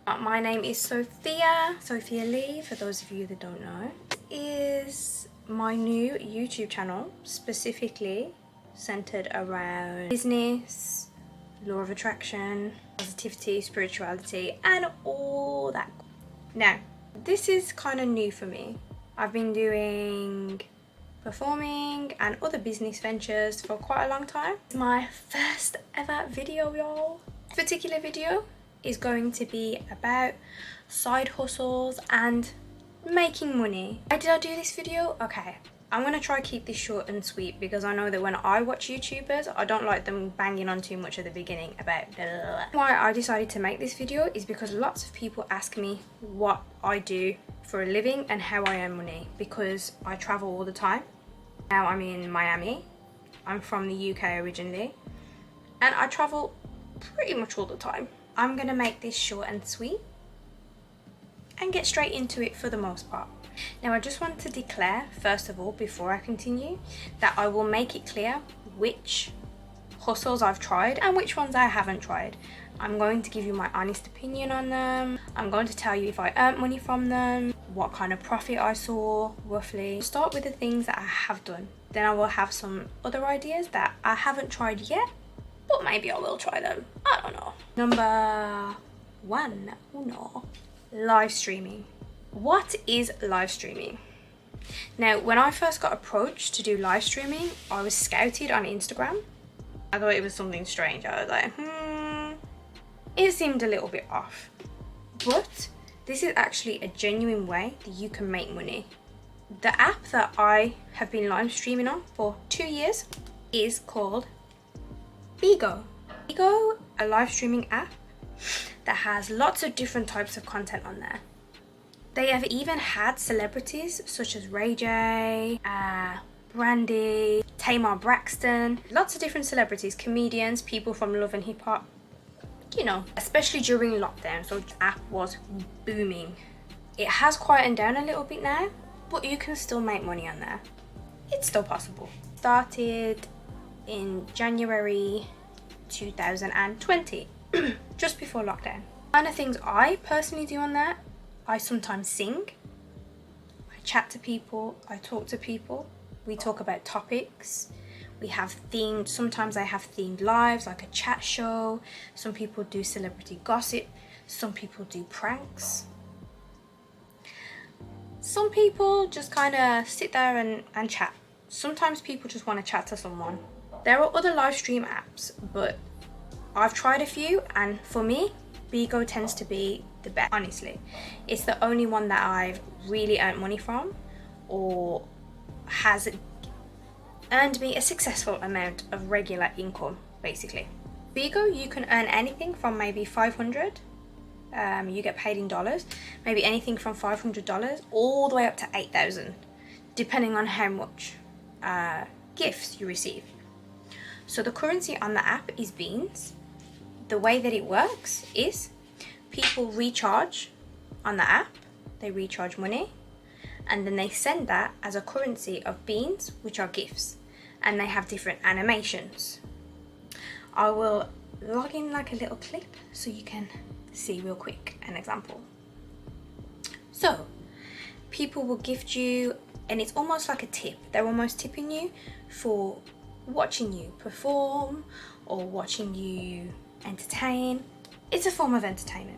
My name is Sophia Lee, for those of you that don't know. This is my new YouTube channel, specifically centered around business, law of attraction, positivity, spirituality, and all that. Now, this is kind of new for me. I've been doing performing and other business ventures for quite a long time. It's my first ever video, y'all. This particular video is going to be about side hustles and making money. Why did I do this video? Okay, I'm gonna try to keep this short and sweet because I know that when I watch YouTubers, I don't like them banging on too much at the beginning about blah, blah, blah. Why I decided to make this video is because lots of people ask me what I do for a living and how I earn money, because I travel all the time. Now I'm in Miami. I'm from the UK originally, and I travel pretty much all the time. I'm gonna make this short and sweet and get straight into it for the most part. Now, I just want to declare, first of all, before I continue, that I will make it clear which hustles I've tried and which ones I haven't tried. I'm going to give you my honest opinion on them. I'm going to tell you if I earned money from them, what kind of profit I saw, roughly. I'll start with the things that I have done. Then I will have some other ideas that I haven't tried yet, but maybe I will try them. I don't know. Number one, live streaming. What is live streaming? Now, when I first got approached to do live streaming, I was scouted on Instagram. I thought it was something strange. I was like, it seemed a little bit off. But this is actually a genuine way that you can make money. The app that I have been live streaming on for 2 years is called Bigo. Bigo, a live streaming app that has lots of different types of content on there. They have even had celebrities such as Ray J, Brandy, Tamar Braxton, lots of different celebrities, comedians, people from Love and Hip Hop, you know, especially during lockdown, so the app was booming. It has quietened down a little bit now, but you can still make money on there. It's still possible. Started in January 2020, just before lockdown. One of the things I personally do on there, I sometimes sing, I chat to people, I talk to people, we talk about topics, we have themed, sometimes I have themed lives like a chat show, some people do celebrity gossip, some people do pranks, some people just kind of sit there and chat. Sometimes people just want to chat to someone. There are other live stream apps, but I've tried a few, and for me, Bigo tends to be the best, honestly. It's the only one that I've really earned money from, or has earned me a successful amount of regular income, basically. Bigo, you can earn anything from maybe $500, you get paid in dollars, maybe anything from $500 all the way up to $8,000, depending on how much gifts you receive. So the currency on the app is beans. The way that it works is people recharge on the app, they recharge money, and then they send that as a currency of beans, which are gifts, and they have different animations. I will log in like a little clip so you can see real quick an example. So people will gift you, and it's almost like a tip. They're almost tipping you for watching you perform or watching you entertain. It's a form of entertainment.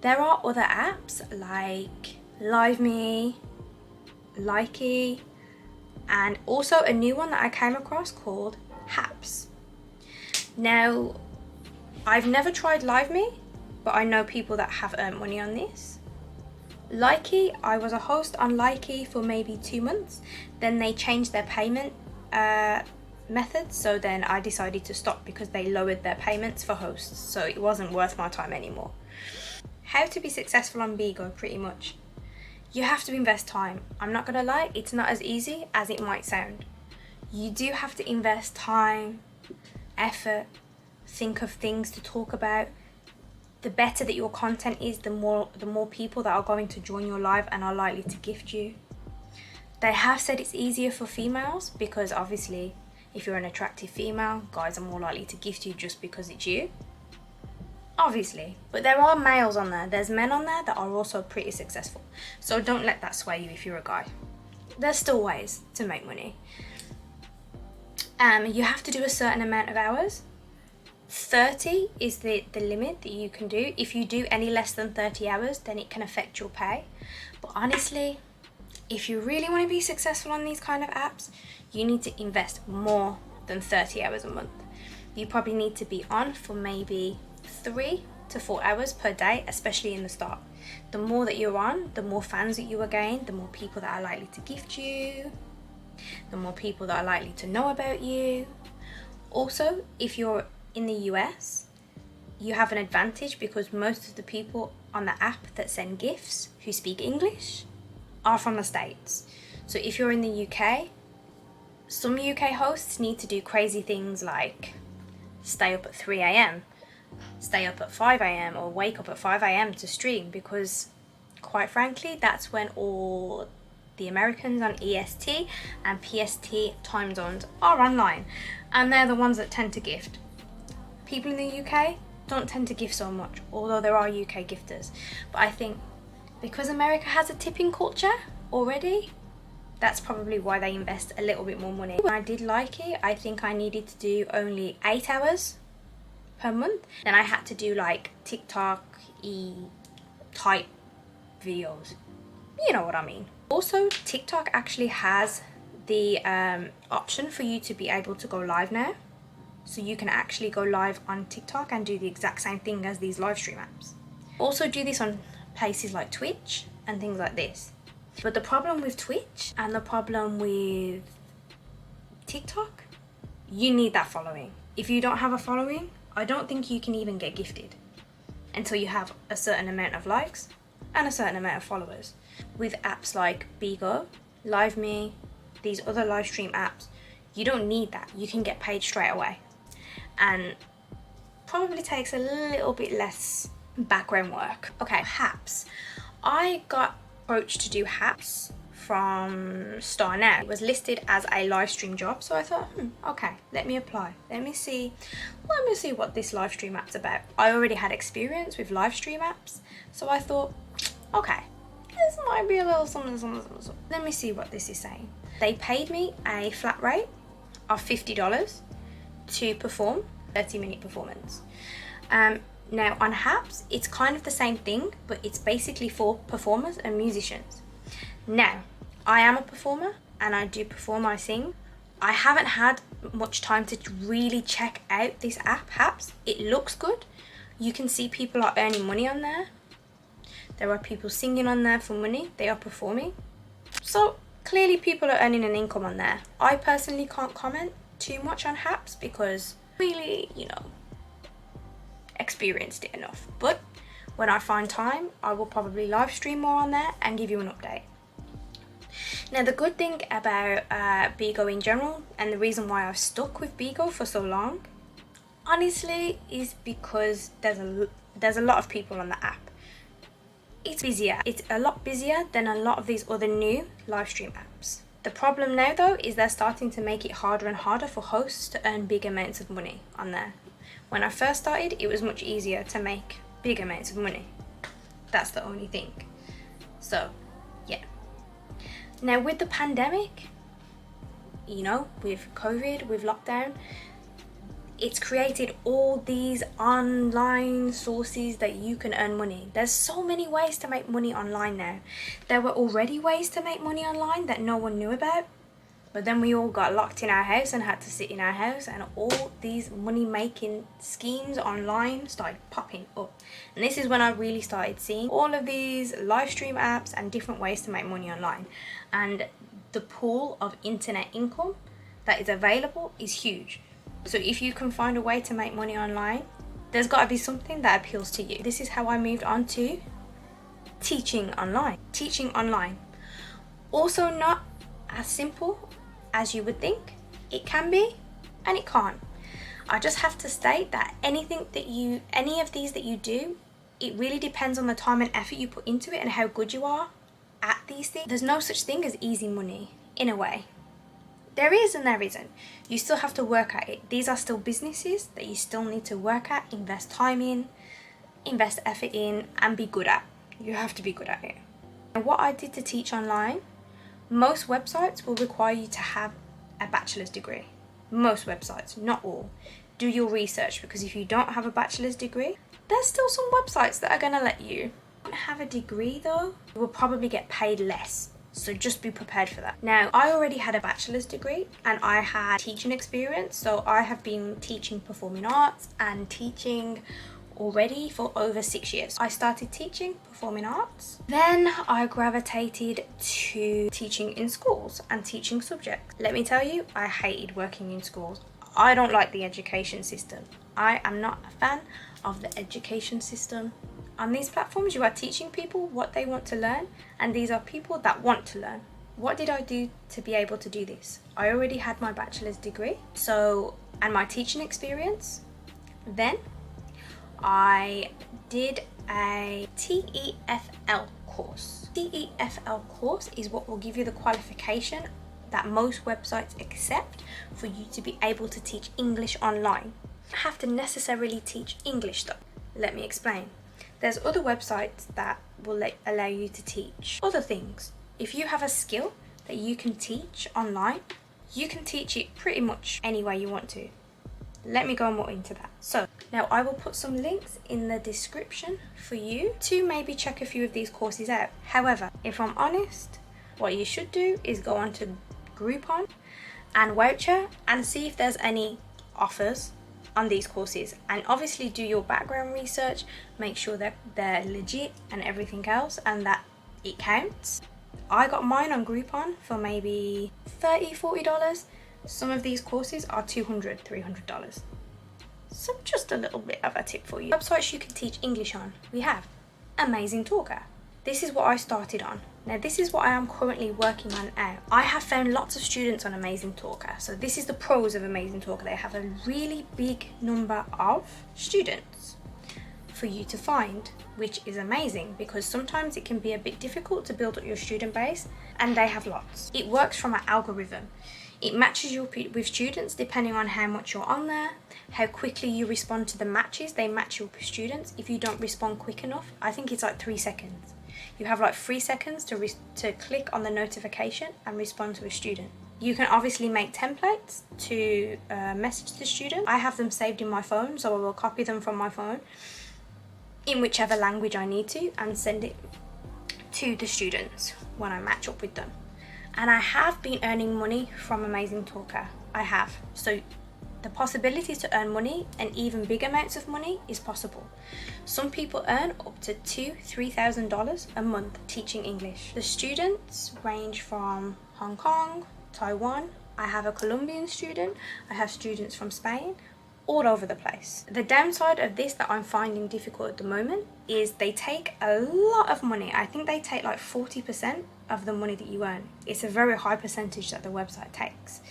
There are other apps like LiveMe, Likey, and also a new one that I came across called Haps. Now, I've never tried LiveMe, but I know people that have earned money on this. Likey, I was a host on Likey for maybe 2 months. Then they changed their payment methods, so then I decided to stop because they lowered their payments for hosts, so it wasn't worth my time anymore. How to be successful on Bigo, pretty much. You have to invest time. I'm not gonna lie, it's not as easy as it might sound. You do have to invest time, effort, think of things to talk about. The better that your content is, the more people that are going to join your live and are likely to gift you. They have said it's easier for females because obviously if you're an attractive female, guys are more likely to gift you just because it's you. obviously, but there are males on there. There's men on there that are also pretty successful. So don't let that sway you if you're a guy. There's still ways to make money. You have to do a certain amount of hours. 30 is the limit that you can do. If you do any less than 30 hours, then it can affect your pay. But honestly, if you really want to be successful on these kind of apps, you need to invest more than 30 hours a month. You probably need to be on for maybe 3 to 4 hours per day, especially in the start. The more that you're on, the more fans that you will gain, the more people that are likely to gift you, the more people that are likely to know about you. Also, if you're in the US, you have an advantage because most of the people on the app that send gifts who speak English are from the States. So if you're in the UK, some UK hosts need to do crazy things like stay up at 3 a.m, stay up at 5 a.m, or wake up at 5 a.m. to stream, because quite frankly, that's when all the Americans on EST and PST time zones are online, and they're the ones that tend to gift. People in the UK don't tend to gift so much, although there are UK gifters. But I think because America has a tipping culture already, that's probably why they invest a little bit more money. I did like it. I think I needed to do only 8 hours per month. Then I had to do like TikTok-y type videos. You know what I mean. Also, TikTok actually has the option for you to be able to go live now. So you can actually go live on TikTok and do the exact same thing as these live stream apps. Also do this on places like Twitch and things like this. But the problem with Twitch and the problem with TikTok, you need that following. If you don't have a following, I don't think you can even get gifted until you have a certain amount of likes and a certain amount of followers. With apps like Bigo, LiveMe, these other live stream apps, you don't need that. You can get paid straight away. And probably takes a little bit less background work. Okay, Haps. I got approached to do Haps from StarNow. It was listed as a live stream job, so I thought, okay, let me apply. Let me see what this live stream app's about. I already had experience with live stream apps, so I thought, okay, this might be a little something. Let me see what this is saying. They paid me a flat rate of $50 to perform 30-minute performance. Now on Haps, it's kind of the same thing, but it's basically for performers and musicians. Now, I am a performer and I do perform, I sing. I haven't had much time to really check out this app, Haps. It looks good. You can see people are earning money on there. There are people singing on there for money. They are performing. So clearly people are earning an income on there. I personally can't comment too much on Haps because really, experienced it enough. But when I find time, I will probably live stream more on there and give you an update. Now, the good thing about Bigo in general, and the reason why I've stuck with Bigo for so long, honestly, is because there's a lot of people on the app. It's busier. It's a lot busier than a lot of these other new live stream apps. The problem now though is they're starting to make it harder and harder for hosts to earn big amounts of money on there. When I first started, it was much easier to make big amounts of money. That's the only thing. So, yeah. Now with the pandemic, with COVID, with lockdown, it's created all these online sources that you can earn money. There's so many ways to make money online now. There were already ways to make money online that no one knew about, but then we all got locked in our house and had to sit in our house, and all these money making schemes online started popping up. And this is when I really started seeing all of these live stream apps and different ways to make money online. And the pool of internet income that is available is huge. So if you can find a way to make money online, there's got to be something that appeals to you. This is how I moved on to teaching online. Teaching online. Also not as simple as you would think. It can be and it can't. I just have to state that any of these that you do, it really depends on the time and effort you put into it and how good you are at these things. There's no such thing as easy money, in a way. There is and there isn't. You still have to work at it. These are still businesses that you still need to work at, invest time in, invest effort in, and be good at. You have to be good at it. And what I did to teach online, most websites will require you to have a bachelor's degree. Most websites, not all. Do your research, because if you don't have a bachelor's degree, there's still some websites that are going to let you. Have a degree though, you will probably get paid less. So just be prepared for that. Now, I already had a bachelor's degree and I had teaching experience. So I have been teaching performing arts and teaching already for over 6 years. I started teaching performing arts. Then I gravitated to teaching in schools and teaching subjects. Let me tell you, I hated working in schools. I don't like the education system. I am not a fan of the education system. On these platforms, you are teaching people what they want to learn, and these are people that want to learn. What did I do to be able to do this? I already had my bachelor's degree, and my teaching experience. Then I did a TEFL course. TEFL course is what will give you the qualification that most websites accept for you to be able to teach English online. You don't have to necessarily teach English though. Let me explain. There's other websites that will allow you to teach other things. If you have a skill that you can teach online, you can teach it pretty much any way you want to. Let me go more into that. So now I will put some links in the description for you to maybe check a few of these courses out. However, if I'm honest, what you should do is go on to Groupon and Voucher and see if there's any offers on these courses, and obviously do your background research, make sure that they're legit and everything else, and that it counts. I got mine on Groupon for maybe $30-40. Some of these courses are $200-300. So just a little bit of a tip for you. Websites you can teach English on. We have Amazing Talker. This is what I started on. Now this is what I am currently working on now. I have found lots of students on Amazing Talker. So this is the pros of Amazing Talker. They have a really big number of students for you to find, which is amazing because sometimes it can be a bit difficult to build up your student base, and they have lots. It works from an algorithm. It matches you with students depending on how much you're on there, how quickly you respond to the matches. They match you with students. If you don't respond quick enough, I think it's like 3 seconds. You have like 3 seconds to click on the notification and respond to a student. You can obviously make templates to message the student. I have them saved in my phone, so I will copy them from my phone in whichever language I need to and send it to the students when I match up with them. And I have been earning money from Amazing Talker. I have. So the possibility to earn money and even big amounts of money is possible. Some people earn up to $2,000-3,000 a month teaching English. The students range from Hong Kong, Taiwan. I have a Colombian student. I have students from Spain, all over the place. The downside of this that I'm finding difficult at the moment is they take a lot of money. I think they take like 40% of the money that you earn. It's a very high percentage that the website takes.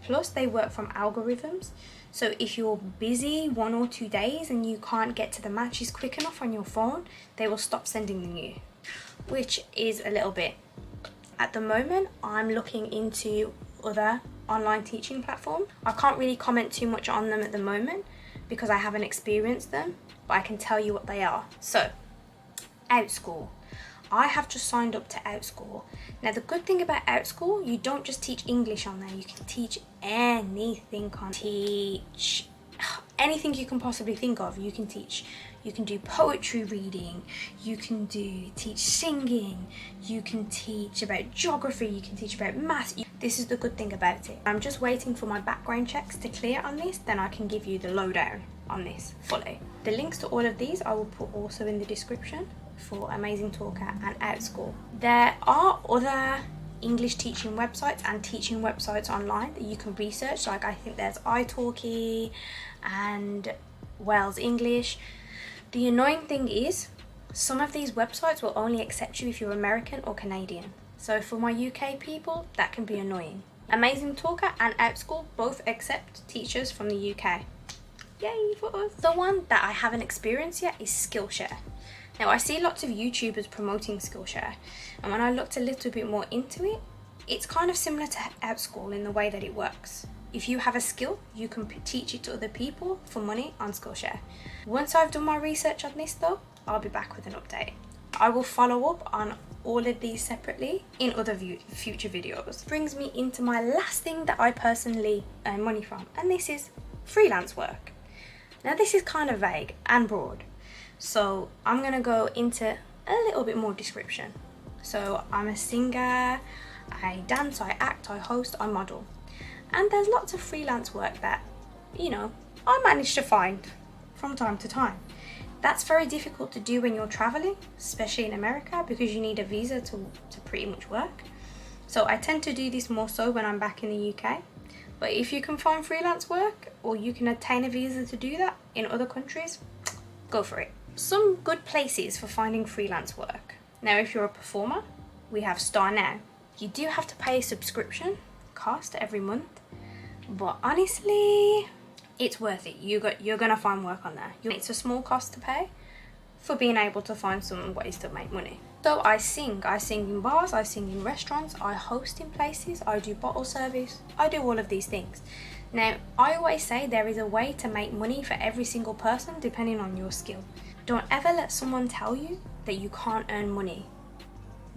Plus they work from algorithms. So if you're busy 1 or 2 days and you can't get to the matches quick enough on your phone, they will stop sending them you, which is a little bit. At the moment, I'm looking into other online teaching platforms. I can't really comment too much on them at the moment because I haven't experienced them, but I can tell you what they are. So, OutSchool. I have just signed up to OutSchool. Now the good thing about OutSchool, you don't just teach English on there, you can teach anything anything you can possibly think of. You can teach, you can do poetry reading, you can teach singing, you can teach about geography, you can teach about maths. This is the good thing about it. I'm just waiting for my background checks to clear on this, then I can give you the lowdown on this fully. The links to all of these I will put also in the description for Amazing Talker and OutSchool. There are other English teaching websites and teaching websites online that you can research. Like I think there's italki and Wales English. The annoying thing is some of these websites will only accept you if you're American or Canadian. So for my UK people, that can be annoying. Amazing Talker and OutSchool both accept teachers from the UK. Yay for us. The one that I haven't experienced yet is Skillshare. Now I see lots of YouTubers promoting Skillshare, and when I looked a little bit more into it, it's kind of similar to OutSchool in the way that it works. if you have a skill, you can teach it to other people for money on Skillshare. Once I've done my research on this though, I'll be back with an update. I will follow up on all of these separately in other future videos. Brings me into my last thing that I personally earn money from, and this is freelance work. Now this is kind of vague and broad, so I'm gonna go into a little bit more description. So I'm a singer, I dance, I act, I host, I model. And there's lots of freelance work that, you know, I manage to find from time to time. That's very difficult to do when you're traveling, especially in America, because you need a visa to pretty much work. So I tend to do this more so when I'm back in the UK. But if you can find freelance work, or you can obtain a visa to do that in other countries, go for it. Some good places for finding freelance work. Now, if you're a performer, we have StarNow. You do have to pay a subscription cost every month, but honestly, it's worth it. You're gonna find work on there. It's a small cost to pay for being able to find some ways to make money. So I sing in bars, I sing in restaurants, I host in places, I do bottle service, I do all of these things. Now, I always say there is a way to make money for every single person depending on your skill. Don't ever let someone tell you that you can't earn money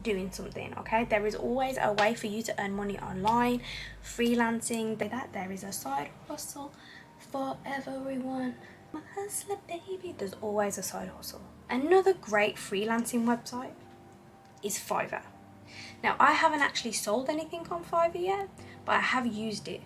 doing something, okay? There is always a way for you to earn money online, freelancing, that there is a side hustle for everyone. My hustler baby, there's always a side hustle. Another great freelancing website is Fiverr. Now, I haven't actually sold anything on Fiverr yet, but I have used it.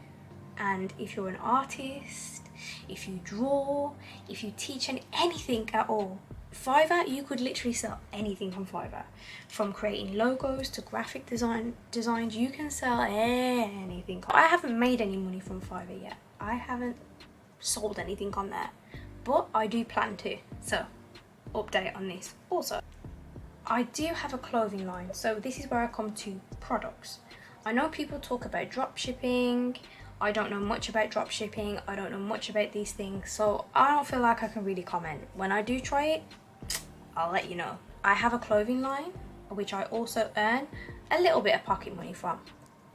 And if you're an artist, if you draw, if you teach anything at all, Fiverr, you could literally sell anything on Fiverr. From creating logos to graphic designs, you can sell anything. I haven't made any money from Fiverr yet. I haven't sold anything on there, but I do plan to. So, update on this. Also, I do have a clothing line, so this is where I come to products. I know people talk about drop shipping. I don't know much about drop shipping. I don't know much about these things, so I don't feel like I can really comment. When I do try it, I'll let you know. I have a clothing line, which I also earn a little bit of pocket money from.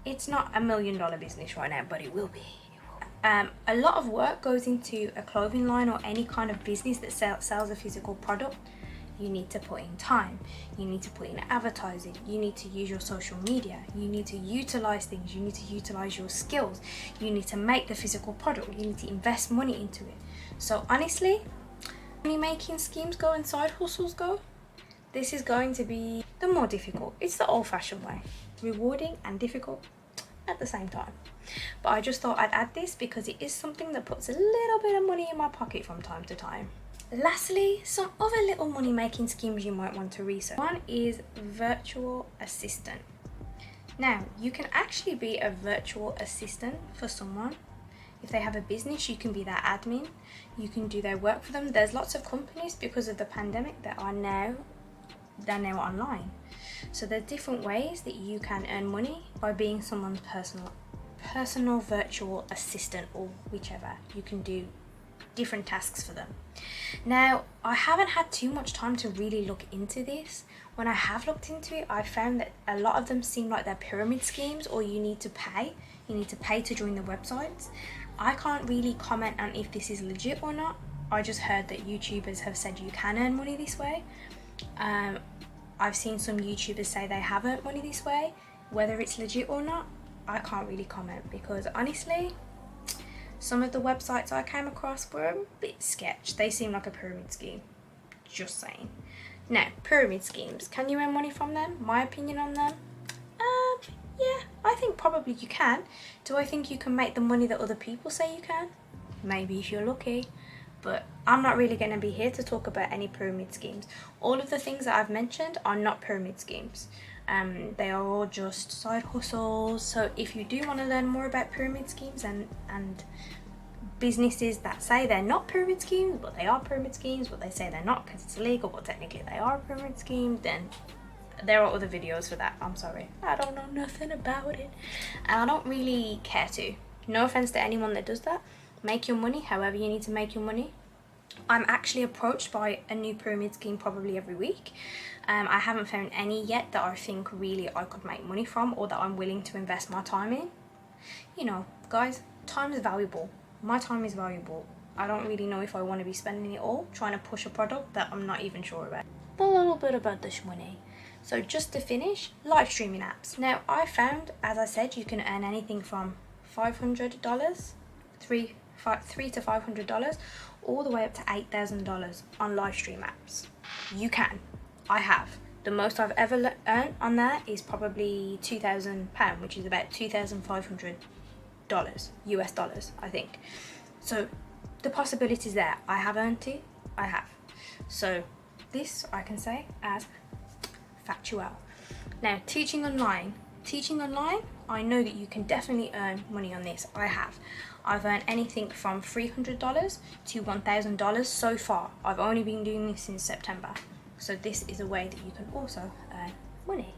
It's not $1 million business right now, but it will be. A lot of work goes into a clothing line or any kind of business that sells a physical product. You need to put in time, you need to put in advertising, you need to use your social media, you need to utilize things, you need to utilize your skills, you need to make the physical product, you need to invest money into it. So honestly, money making schemes go and side hustles go, this is going to be the more difficult. It's the old-fashioned way, rewarding and difficult at the same time. But I just thought I'd add this because it is something that puts a little bit of money in my pocket from time to time. Lastly, some other little money making schemes you might want to research. One is virtual assistant. Now, you can actually be a virtual assistant for someone. If they have a business, you can be their admin. You can do their work for them. There's lots of companies because of the pandemic that are now online. So there's different ways that you can earn money by being someone's personal virtual assistant, or whichever. You can do different tasks for them. Now, I haven't had too much time to really look into this. When I have looked into it, I found that a lot of them seem like they're pyramid schemes, or you need to pay to join the websites. I can't really comment on if this is legit or not. I just heard that YouTubers have said you can earn money this way. I've seen some YouTubers say they have earned money this way. Whether it's legit or not, I can't really comment, because honestly, some of the websites I came across were a bit sketch. They seem like a pyramid scheme. Just saying. Now, pyramid schemes, can you earn money from them? My opinion on them? Yeah, I think probably you can. Do I think you can make the money that other people say you can? Maybe if you're lucky. But I'm not really going to be here to talk about any pyramid schemes. All of the things that I've mentioned are not pyramid schemes. They are all just side hustles. So if you do want to learn more about pyramid schemes and businesses that say they're not pyramid schemes, but they are pyramid schemes, but they say they're not because it's illegal, but technically they are a pyramid scheme, then there are other videos for that. I'm sorry, I don't know nothing about it, and I don't really care to. No offense to anyone that does that. Make your money however you need to make your money. I'm actually approached by a new pyramid scheme probably every week. I haven't found any yet that I think really I could make money from, or that I'm willing to invest my time in. You know, guys, time is valuable. My time is valuable. I don't really know if I want to be spending it all trying to push a product that I'm not even sure about. A little bit about this money. So just to finish, live streaming apps. Now I found, as I said, you can earn anything from $500, $300 to $500, all the way up to $8,000 on live stream apps. You can. I have. The most I've ever earned on that is probably £2,000, which is about $2,500 US dollars, I think. So the possibilities there. I have earned it. I have. So this I can say as factual. Now teaching online, I know that you can definitely earn money on this. I have. I've earned anything from $300 to $1,000 so far. I've only been doing this since September. So this is a way that you can also earn money.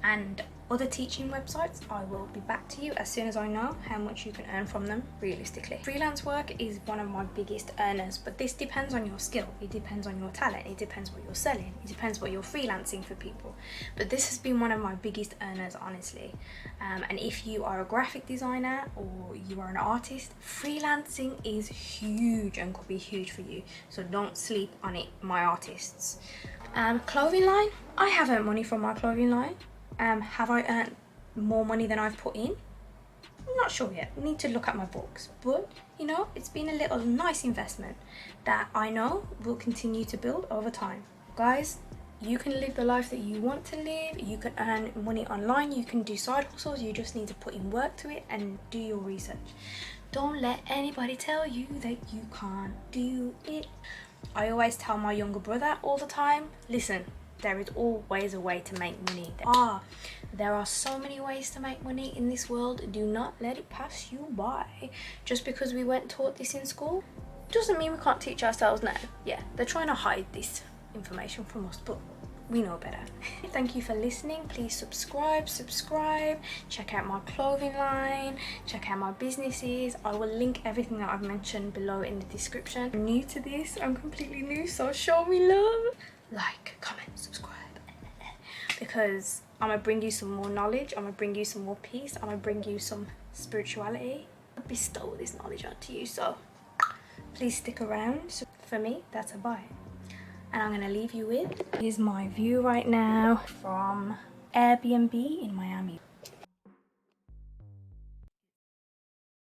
And other teaching websites, I will be back to you as soon as I know how much you can earn from them realistically. Freelance work is one of my biggest earners, but this depends on your skill, it depends on your talent, it depends what you're selling, it depends what you're freelancing for people. But this has been one of my biggest earners, honestly. And if you are a graphic designer or you are an artist, freelancing is huge and could be huge for you. So don't sleep on it, my artists. Clothing line, I have earned money from my clothing line. Have I earned more money than I've put in? I'm not sure yet. I need to look at my books. But, you know, it's been a little nice investment that I know will continue to build over time. Guys, you can live the life that you want to live. You can earn money online. You can do side hustles. You just need to put in work to it and do your research. Don't let anybody tell you that you can't do it. I always tell my younger brother all the time, listen, there is always a way to make money. There are so many ways to make money in this world. Do not let it pass you by. Just because we weren't taught this in school doesn't mean we can't teach ourselves now. Yeah, they're trying to hide this information from us, but we know better. Thank you for listening. Please subscribe. Check out my clothing line, check out my businesses. I will link everything that I've mentioned below in the description. I'm new to this, I'm completely new, so show me love. Like, comment, subscribe, because I'm gonna bring you some more knowledge, I'm gonna bring you some more peace, I'm gonna bring you some spirituality. I bestow this knowledge onto you, so please stick around. So for me, that's a bye. And I'm gonna leave you with, here's my view right now from Airbnb in Miami.